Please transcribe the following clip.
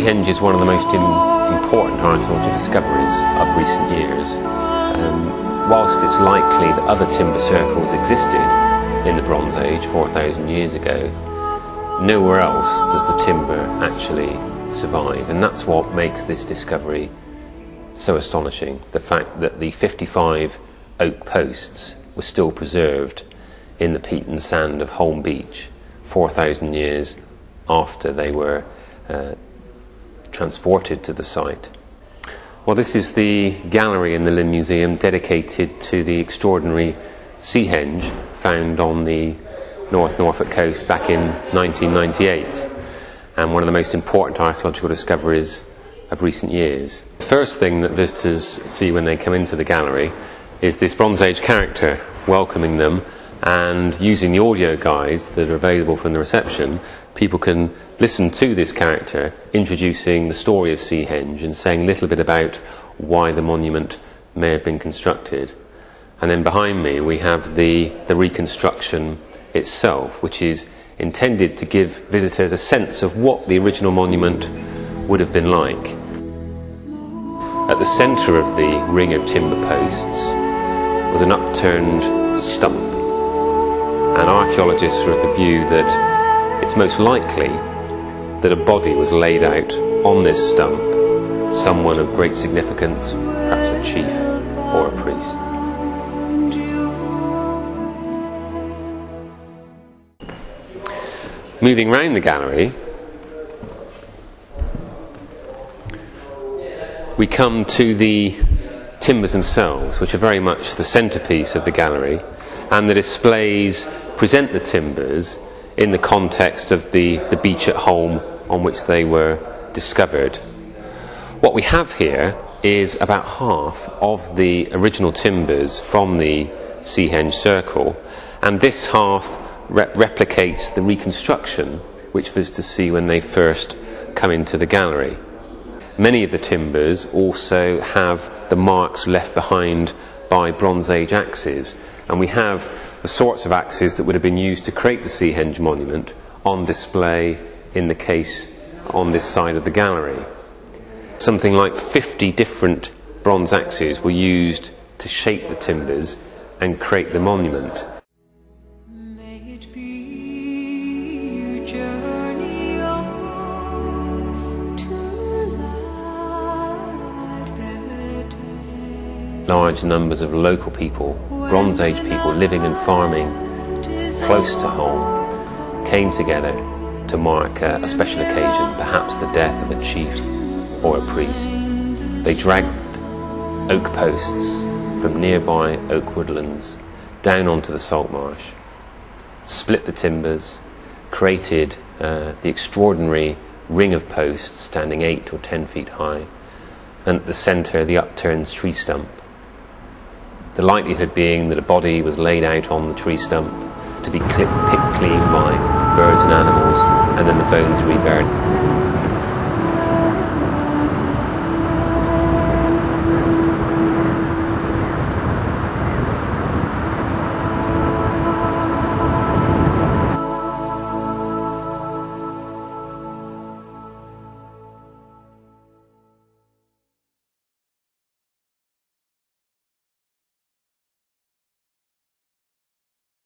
Seahenge is one of the most important archaeological discoveries of recent years. Whilst it's likely that other timber circles existed in the Bronze Age 4,000 years ago, nowhere else does the timber actually survive, and that's what makes this discovery so astonishing. The fact that the 55 oak posts were still preserved in the peat and sand of Holme Beach 4,000 years after they were transported to the site. Well, this is the gallery in the Lynn Museum dedicated to the extraordinary Seahenge found on the North Norfolk coast back in 1998, and one of the most important archaeological discoveries of recent years. The first thing that visitors see when they come into the gallery is this Bronze Age character welcoming them, and using the audio guides that are available from the reception, people can listen to this character introducing the story of Seahenge and saying a little bit about why the monument may have been constructed. And then behind me we have the reconstruction itself, which is intended to give visitors a sense of what the original monument would have been like. At the centre of the ring of timber posts was an upturned stump, and archaeologists are of the view that it's most likely that a body was laid out on this stump, someone of great significance, perhaps a chief or a priest. Moving round the gallery, we come to the timbers themselves, which are very much the centrepiece of the gallery, and the displays present the timbers in the context of the beach at Holme on which they were discovered. What we have here is about half of the original timbers from the Seahenge circle, and this half replicates the reconstruction which visitors see when they first come into the gallery. Many of the timbers also have the marks left behind by Bronze Age axes, and we have the sorts of axes that would have been used to create the Seahenge monument on display in the case on this side of the gallery. Something like 50 different bronze axes were used to shape the timbers and create the monument. Large numbers of local people, Bronze Age people living and farming close to Holme, came together to mark a special occasion, perhaps the death of a chief or a priest. They dragged oak posts from nearby oak woodlands down onto the salt marsh, split the timbers, created the extraordinary ring of posts standing 8 or 10 feet high, and at the centre the upturned tree stump. The likelihood being that a body was laid out on the tree stump to be picked clean by birds and animals, and then the bones reburied.